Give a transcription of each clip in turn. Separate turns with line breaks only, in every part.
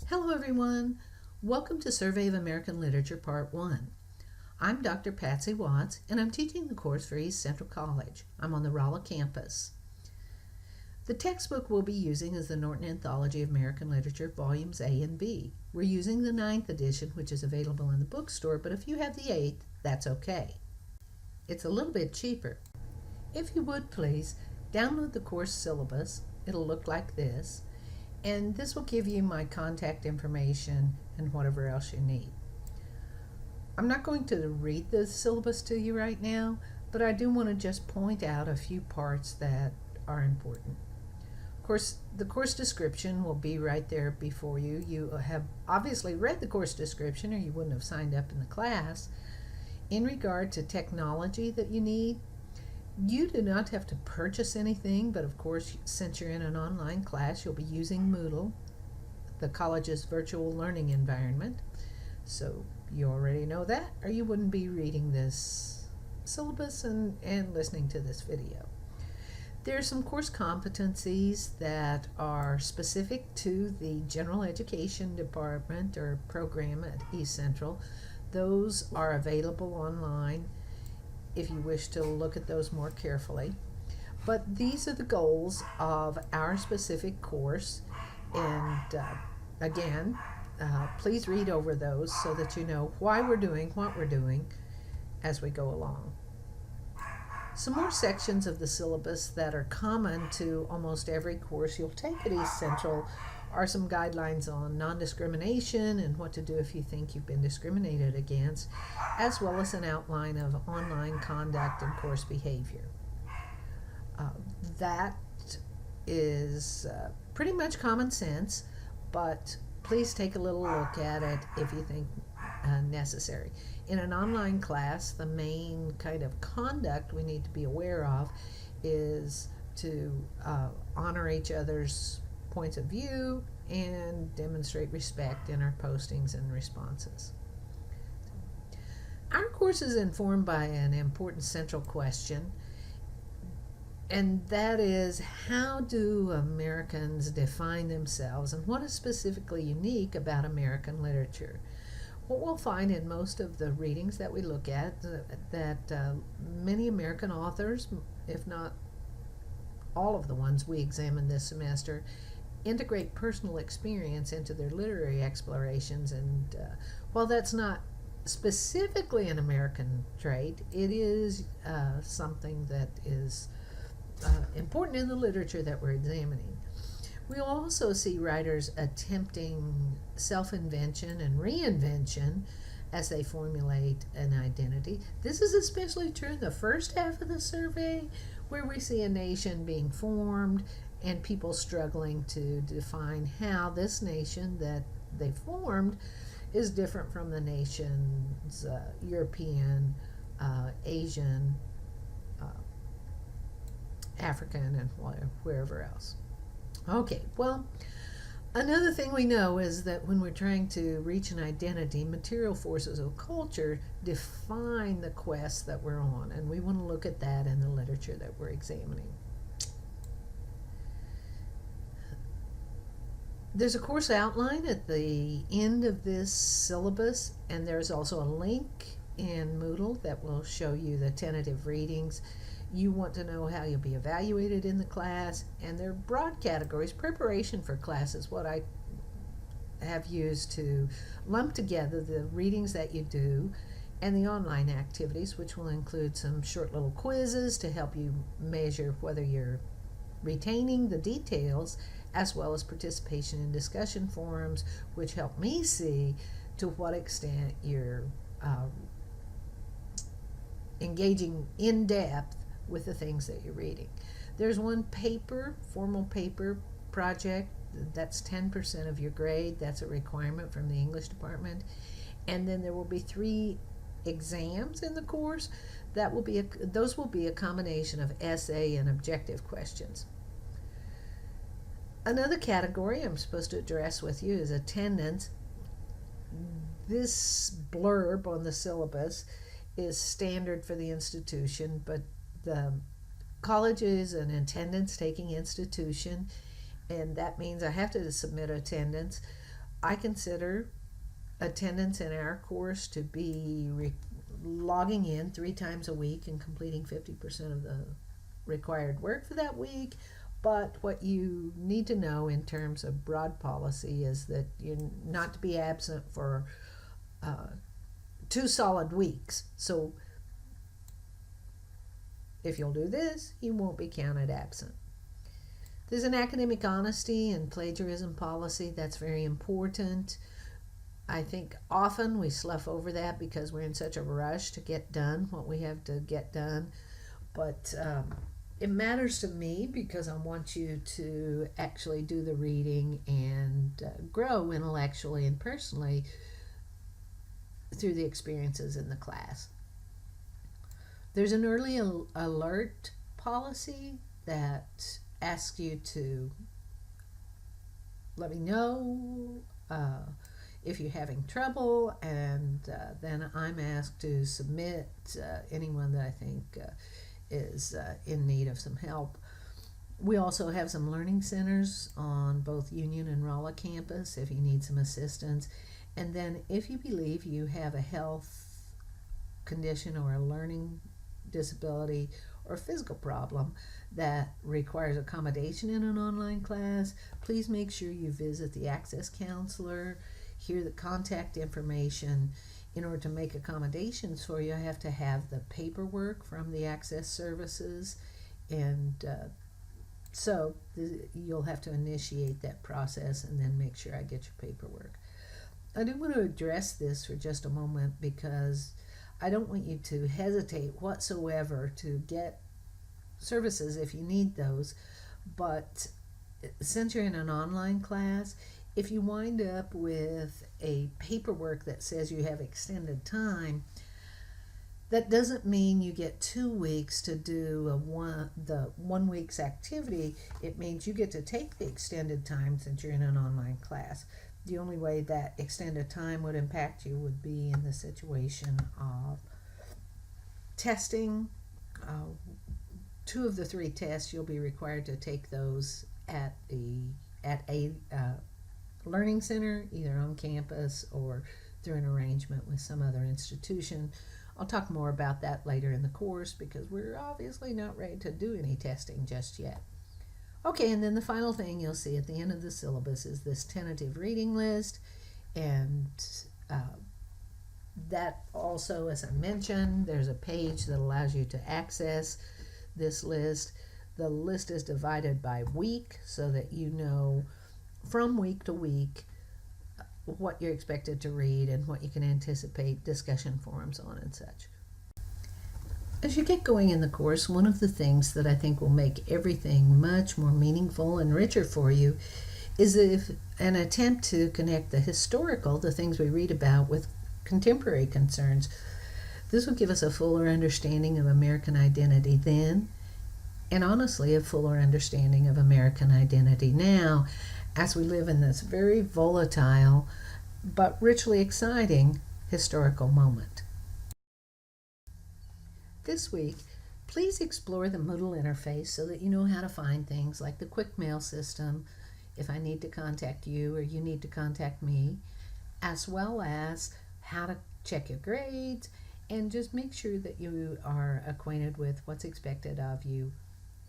Hello everyone! Welcome to Survey of American Literature Part 1. I'm Dr. Patsy Watts and I'm teaching the course for East Central College. I'm on the Rolla campus. The textbook we'll be using is the Norton Anthology of American Literature, Volumes A and B. We're using the 9th edition, which is available in the bookstore, but if you have the 8th, that's okay. It's a little bit cheaper. If you would please, download the course syllabus. It'll look like this. And this will give you my contact information and whatever else you need. I'm not going to read the syllabus to you right now, but I do want to just point out a few parts that are important. Of course, the course description will be right there before you. You have obviously read the course description or you wouldn't have signed up in the class. In regard to technology that you need, you do not have to purchase anything, but of course, since you're in an online class, you'll be using Moodle, the college's virtual learning environment. So you already know that, or you wouldn't be reading this syllabus and listening to this video. There are some course competencies that are specific to the general education department or program at East Central. Those are available online if you wish to look at those more carefully. But these are the goals of our specific course, and again, please read over those so that you know why we're doing what we're doing as we go along. Some more sections of the syllabus that are common to almost every course you'll take at East Central are some guidelines on non-discrimination and what to do if you think you've been discriminated against, as well as an outline of online conduct and course behavior. That is pretty much common sense, but please take a little look at it if you think necessary. In an online class, the main kind of conduct we need to be aware of is to honor each other's points of view and demonstrate respect in our postings and responses. Our course is informed by an important central question, and that is, how do Americans define themselves and what is specifically unique about American literature? What we'll find in most of the readings that we look at, that many American authors, if not all of the ones we examined this semester, integrate personal experience into their literary explorations. And while that's not specifically an American trait, it is something that is important in the literature that we're examining. We'll also see writers attempting self-invention and reinvention as they formulate an identity. This is especially true in the first half of the survey, where we see a nation being formed and people struggling to define how this nation that they formed is different from the nations European, Asian, African, and wherever else. Okay, well, another thing we know is that when we're trying to reach an identity, material forces of culture define the quest that we're on, and we want to look at that in the literature that we're examining. There's a course outline at the end of this syllabus, and there's also a link in Moodle that will show you the tentative readings. You want to know how you'll be evaluated in the class, and there are broad categories. Preparation for class is what I have used to lump together the readings that you do and the online activities, which will include some short little quizzes to help you measure whether you're retaining the details, as well as participation in discussion forums, which help me see to what extent you're engaging in depth with the things that you're reading. There's one paper, formal paper project, that's 10% of your grade. That's a requirement from the English department. And then there will be 3 exams in the course. Those will be a combination of essay and objective questions. Another category I'm supposed to address with you is attendance. This blurb on the syllabus is standard for the institution, but the college is an attendance-taking institution, and that means I have to submit attendance. I consider attendance in our course to be logging in 3 times a week and completing 50% of the required work for that week. But what you need to know in terms of broad policy is that you're not to be absent for 2 solid weeks. So if you'll do this, you won't be counted absent. There's an academic honesty and plagiarism policy that's very important. I think often we slough over that because we're in such a rush to get done what we have to get done. But it matters to me because I want you to actually do the reading and grow intellectually and personally through the experiences in the class. There's an early alert policy that asks you to let me know if you're having trouble, and then I'm asked to submit anyone that I think is in need of some help. We also have some learning centers on both Union and Rolla campus if you need some assistance. And then if you believe you have a health condition or a learning disability or physical problem that requires accommodation in an online class, please make sure you visit the Access Counselor, hear the contact information. In order to make accommodations for you, I have to have the paperwork from the Access Services, and so you'll have to initiate that process and then make sure I get your paperwork. I do want to address this for just a moment because I don't want you to hesitate whatsoever to get services if you need those. But since you're in an online class, if you wind up with a paperwork that says you have extended time, that doesn't mean you get 2 weeks to do the 1 week's activity. It means you get to take the extended time since you're in an online class. The only way that extended time would impact you would be in the situation of testing. 2 of the 3 tests, you'll be required to take those at a learning center, either on campus or through an arrangement with some other institution. I'll talk more about that later in the course because we're obviously not ready to do any testing just yet. Okay, and then the final thing you'll see at the end of the syllabus is this tentative reading list, and that also, as I mentioned, there's a page that allows you to access this list. The list is divided by week so that you know from week to week what you're expected to read and what you can anticipate discussion forums on and such. As you get going in the course, one of the things that I think will make everything much more meaningful and richer for you is an attempt to connect the historical, the things we read about, with contemporary concerns. This will give us a fuller understanding of American identity then, and honestly, a fuller understanding of American identity now, as we live in this very volatile but richly exciting historical moment. This week, please explore the Moodle interface so that you know how to find things like the quick mail system if I need to contact you or you need to contact me, as well as how to check your grades and just make sure that you are acquainted with what's expected of you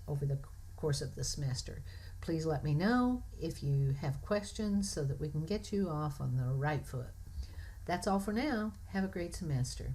over the course of the semester. Please let me know if you have questions so that we can get you off on the right foot. That's all for now. Have a great semester.